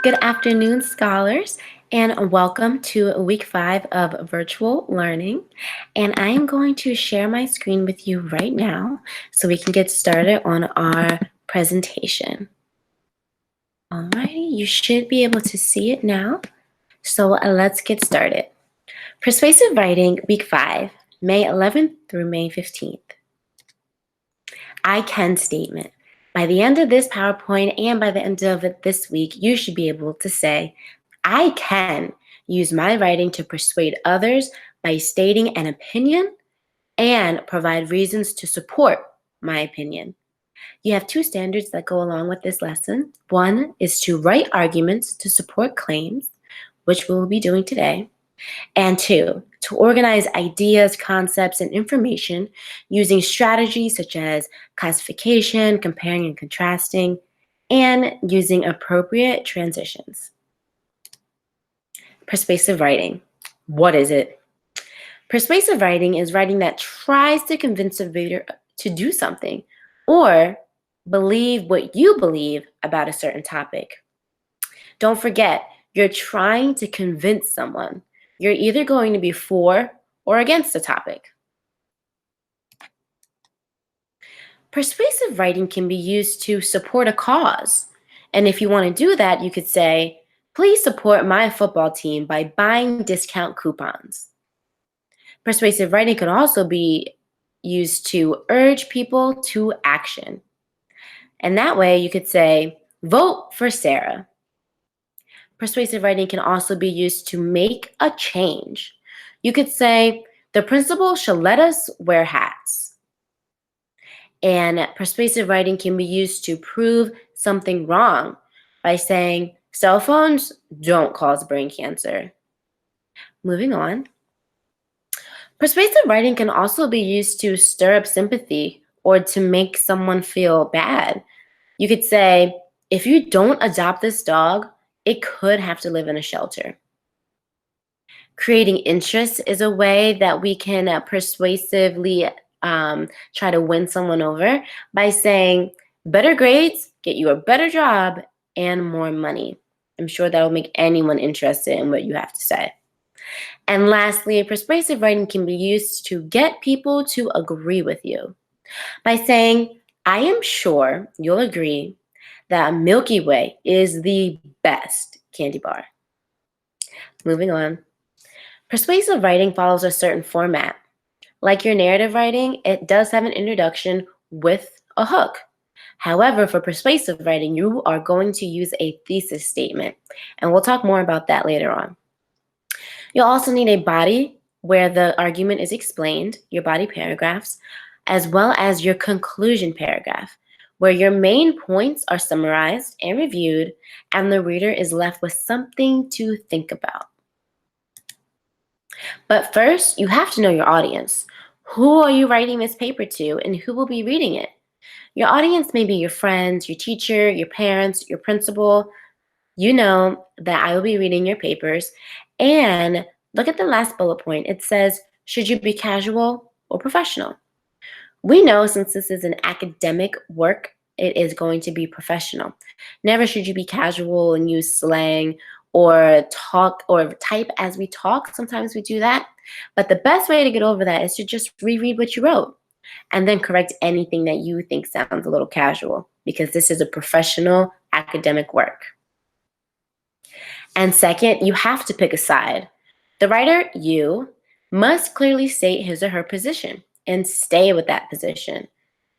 Good afternoon, scholars, and welcome to week 5 of virtual learning. And I am going to share my screen with you right now so we can get started on our presentation. Alrighty, you should be able to see it now. So let's get started. Persuasive Writing, week 5, May 11th through May 15th. I can statement. By the end of this PowerPoint and by the end of this week, you should be able to say, I can use my writing to persuade others by stating an opinion and provide reasons to support my opinion. You have 2 standards that go along with this lesson. One is to write arguments to support claims, which we'll be doing today. And 2, to organize ideas, concepts, and information using strategies such as classification, comparing and contrasting, and using appropriate transitions. Persuasive writing. What is it? Persuasive writing is writing that tries to convince a reader to do something or believe what you believe about a certain topic. Don't forget, you're trying to convince someone. You're either going to be for or against the topic. Persuasive writing can be used to support a cause. And if you want to do that, you could say, please support my football team by buying discount coupons. Persuasive writing can also be used to urge people to action. And that way you could say, vote for Sarah. Persuasive writing can also be used to make a change. You could say, the principal should let us wear hats. And persuasive writing can be used to prove something wrong by saying, cell phones don't cause brain cancer. Moving on. Persuasive writing can also be used to stir up sympathy or to make someone feel bad. You could say, if you don't adopt this dog, it could have to live in a shelter. Creating interest is a way that we can persuasively try to win someone over by saying, better grades get you a better job and more money. I'm sure that will make anyone interested in what you have to say. And lastly, persuasive writing can be used to get people to agree with you by saying, I am sure you'll agree that Milky Way is the best candy bar. Moving on. Persuasive writing follows a certain format. Like your narrative writing, it does have an introduction with a hook. However, for persuasive writing, you are going to use a thesis statement, and we'll talk more about that later on. You'll also need a body where the argument is explained, your body paragraphs, as well as your conclusion paragraph, where your main points are summarized and reviewed, and the reader is left with something to think about. But first, you have to know your audience. Who are you writing this paper to, and who will be reading it? Your audience may be your friends, your teacher, your parents, your principal. You know that I will be reading your papers. And look at the last bullet point. It says, should you be casual or professional? We know since this is an academic work, it is going to be professional. Never should you be casual and use slang or talk or type as we talk. Sometimes we do that. But the best way to get over that is to just reread what you wrote and then correct anything that you think sounds a little casual, because this is a professional academic work. And second, you have to pick a side. The writer, you, must clearly state his or her position and stay with that position.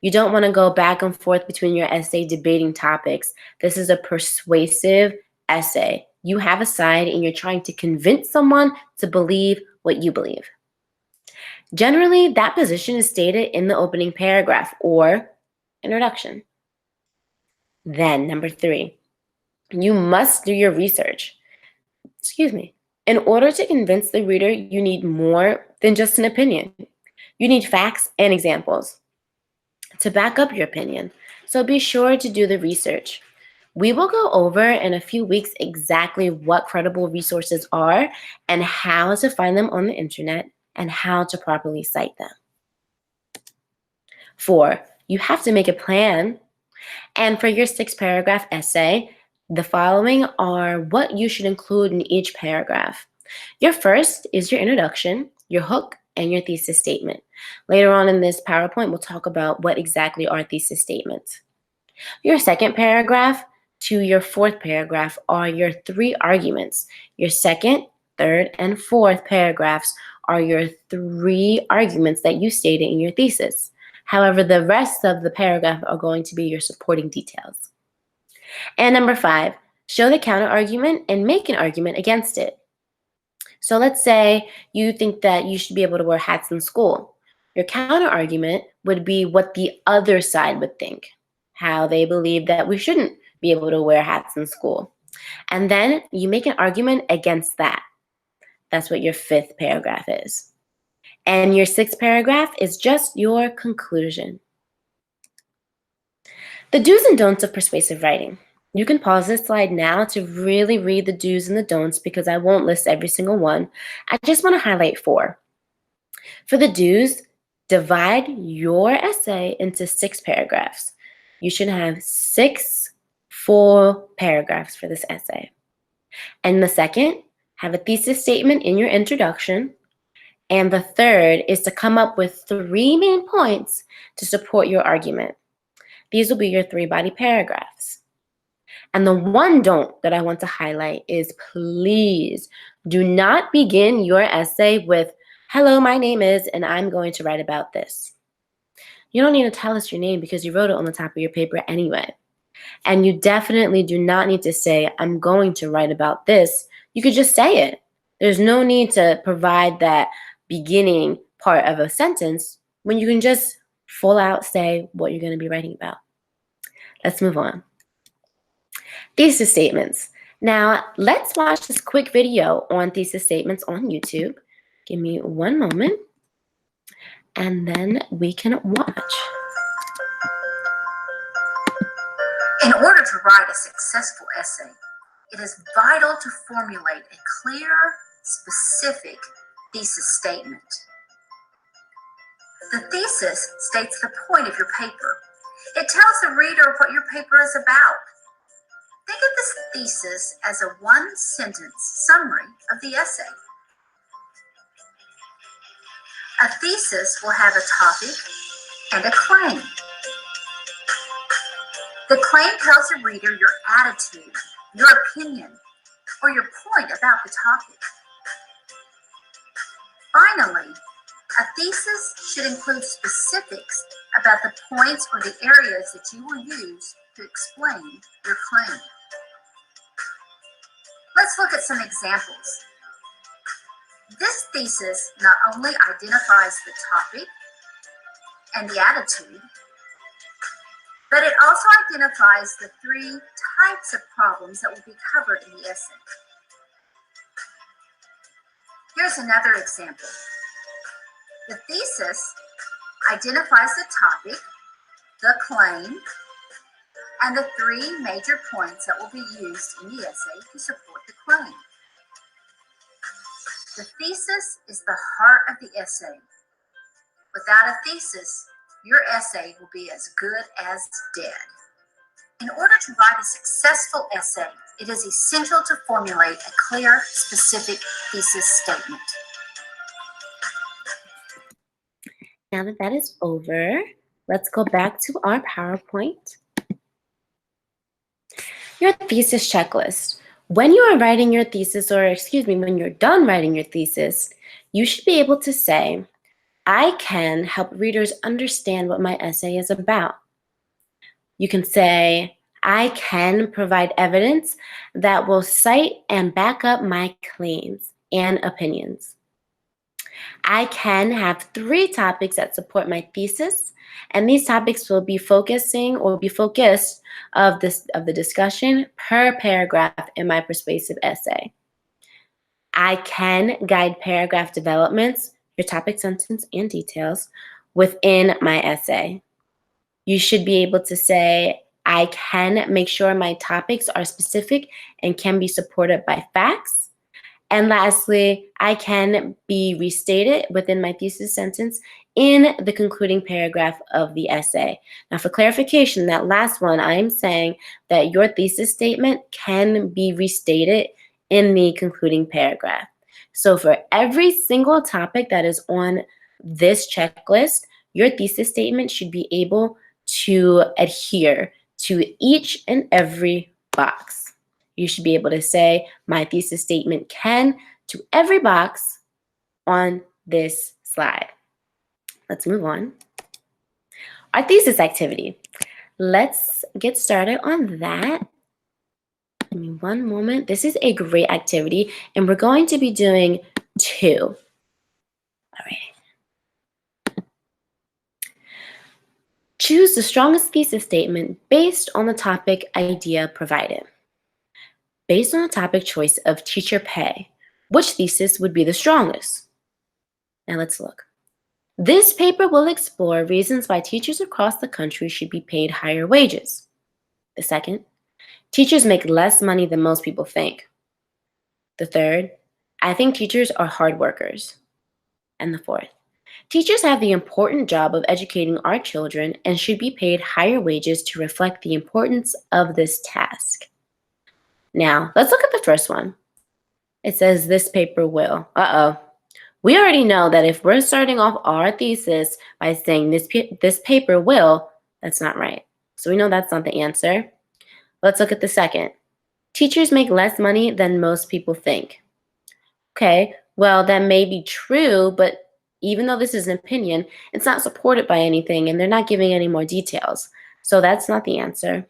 You don't want to go back and forth between your essay debating topics. This is a persuasive essay. You have a side and you're trying to convince someone to believe what you believe. Generally, that position is stated in the opening paragraph or introduction. Then, number 3, you must do your research. In order to convince the reader, you need more than just an opinion. You need facts and examples to back up your opinion. So be sure to do the research. We will go over in a few weeks exactly what credible resources are and how to find them on the internet and how to properly cite them. 4, you have to make a plan. And for your 6-paragraph essay, The following are what you should include in each paragraph. Your first is your introduction, your hook, and your thesis statement. Later on in this PowerPoint, we'll talk about what exactly are thesis statements. Your second paragraph to your fourth paragraph are your three arguments. Your second, third, and fourth paragraphs are your three arguments that you stated in your thesis. However, the rest of the paragraph are going to be your supporting details. And number 5, show the counter argument and make an argument against it. So let's say you think that you should be able to wear hats in school. Your counter argument would be what the other side would think, how they believe that we shouldn't be able to wear hats in school. And then you make an argument against that. That's what your 5th paragraph is. And your 6th paragraph is just your conclusion. The do's and don'ts of persuasive writing. You can pause this slide now to really read the do's and the don'ts because I won't list every single one. I just want to highlight 4. For the do's, divide your essay into 6 paragraphs. You should have 6 full paragraphs for this essay. And the second, have a thesis statement in your introduction. And the third is to come up with 3 main points to support your argument. These will be your 3 body paragraphs. And the one don't that I want to highlight is please do not begin your essay with, "Hello, my name is, and I'm going to write about this." You don't need to tell us your name because you wrote it on the top of your paper anyway. And you definitely do not need to say, "I'm going to write about this." You could just say it. There's no need to provide that beginning part of a sentence when you can just full out say what you're going to be writing about. Let's move on. Thesis statements. Now, let's watch this quick video on thesis statements on YouTube. Give me one moment, and then we can watch. In order to write a successful essay, it is vital to formulate a clear, specific thesis statement. The thesis states the point of your paper. It tells the reader what your paper is about. Think of this thesis as a one-sentence summary of the essay. A thesis will have a topic and a claim. The claim tells the reader your attitude, your opinion, or your point about the topic. Finally, a thesis should include specifics about the points or the areas that you will use to explain your claim. Let's look at some examples. This thesis not only identifies the topic and the attitude, but it also identifies the 3 types of problems that will be covered in the essay. Here's another example. The thesis identifies the topic, the claim, and the 3 major points that will be used in the essay to support the claim. The thesis is the heart of the essay. Without a thesis, your essay will be as good as dead. In order to write a successful essay, it is essential to formulate a clear, specific thesis statement. Now that that is over, let's go back to our PowerPoint. Your thesis checklist. When you are writing your thesis, or when you're done writing your thesis, you should be able to say, "I can help readers understand what my essay is about." You can say, "I can provide evidence that will cite and back up my claims and opinions." I can have 3 topics that support my thesis, and these topics will be focused of the discussion per paragraph in my persuasive essay. I can guide paragraph developments, your topic, sentence, and details within my essay. You should be able to say, "I can make sure my topics are specific and can be supported by facts." And lastly, I can be restated within my thesis sentence in the concluding paragraph of the essay. Now, for clarification, that last one, I am saying that your thesis statement can be restated in the concluding paragraph. So for every single topic that is on this checklist, your thesis statement should be able to adhere to each and every box. You should be able to say, my thesis statement can to every box on this slide. Let's move on. Our thesis activity. Let's get started on that. Give me one moment. This is a great activity, and we're going to be doing 2. All right. Choose the strongest thesis statement based on the topic idea provided. Based on the topic choice of teacher pay, which thesis would be the strongest? Now let's look. This paper will explore reasons why teachers across the country should be paid higher wages. The second, teachers make less money than most people think. The third, I think teachers are hard workers. And the fourth, teachers have the important job of educating our children and should be paid higher wages to reflect the importance of this task. Now, let's look at the first one. It says this paper will. We already know that if we're starting off our thesis by saying this paper will, that's not right. So we know that's not the answer. Let's look at the second. Teachers make less money than most people think. Okay, well, that may be true, but even though this is an opinion, it's not supported by anything, and they're not giving any more details. So that's not the answer.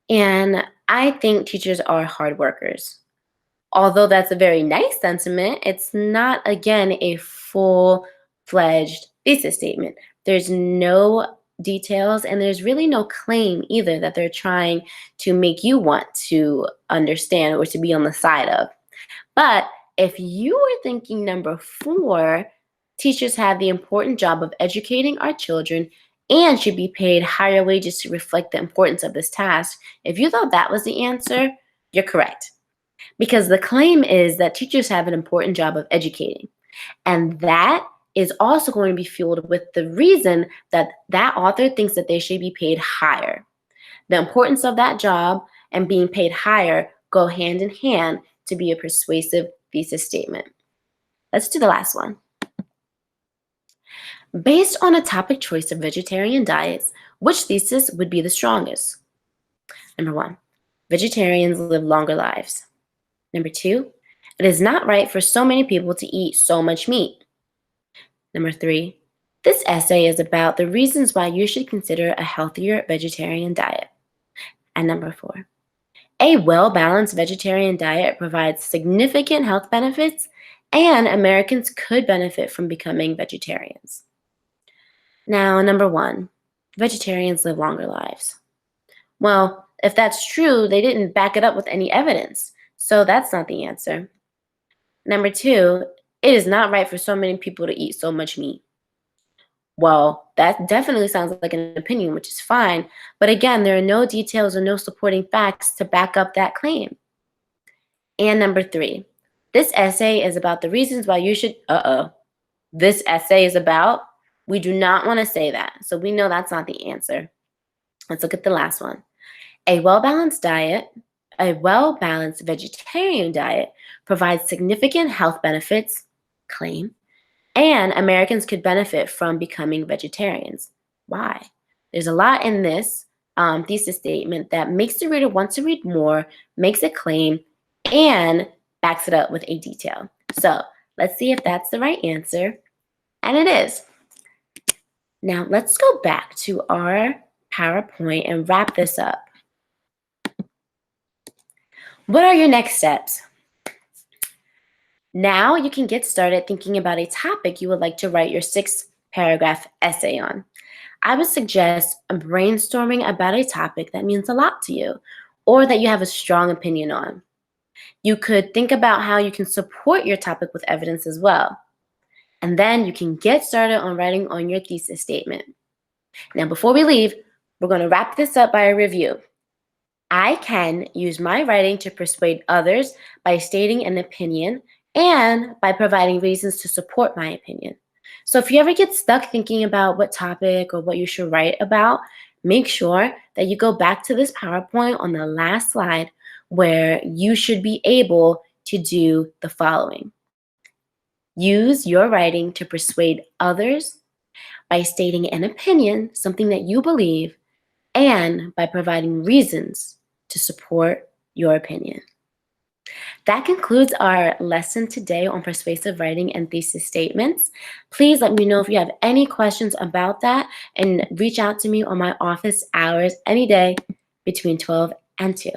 And I think teachers are hard workers. Although that's a very nice sentiment, it's not, again, a full-fledged thesis statement. There's no details, and there's really no claim either that they're trying to make you want to understand or to be on the side of. But if you were thinking number 4, teachers have the important job of educating our children and should be paid higher wages to reflect the importance of this task, if you thought that was the answer, you're correct. Because the claim is that teachers have an important job of educating. And that is also going to be fueled with the reason that that author thinks that they should be paid higher. The importance of that job and being paid higher go hand in hand to be a persuasive thesis statement. Let's do the last one. Based on a topic choice of vegetarian diets, which thesis would be the strongest? Number 1, vegetarians live longer lives. Number 2, it is not right for so many people to eat so much meat. Number 3, this essay is about the reasons why you should consider a healthier vegetarian diet. And number 4, a well-balanced vegetarian diet provides significant health benefits, and Americans could benefit from becoming vegetarians. Now, number 1, vegetarians live longer lives. Well, if that's true, they didn't back it up with any evidence, so that's not the answer. Number 2, it is not right for so many people to eat so much meat. Well, that definitely sounds like an opinion, which is fine, but again, there are no details or no supporting facts to back up that claim. And number 3, this essay is about the reasons why you should, this essay is about, we do not want to say that, so we know that's not the answer. Let's look at the last one. A well-balanced vegetarian diet provides significant health benefits, claim, and Americans could benefit from becoming vegetarians. Why? There's a lot in this thesis statement that makes the reader want to read more, makes a claim, and backs it up with a detail. So let's see if that's the right answer, and it is. Now let's go back to our PowerPoint and wrap this up. What are your next steps? Now you can get started thinking about a topic you would like to write your 6-paragraph essay on. I would suggest brainstorming about a topic that means a lot to you or that you have a strong opinion on. You could think about how you can support your topic with evidence as well. And then you can get started on writing on your thesis statement. Now, before we leave, we're going to wrap this up by a review. I can use my writing to persuade others by stating an opinion and by providing reasons to support my opinion. So if you ever get stuck thinking about what topic or what you should write about, make sure that you go back to this PowerPoint on the last slide where you should be able to do the following. Use your writing to persuade others by stating an opinion, something that you believe, and by providing reasons to support your opinion. That concludes our lesson today on persuasive writing and thesis statements. Please let me know if you have any questions about that and reach out to me on my office hours any day between 12 and 2.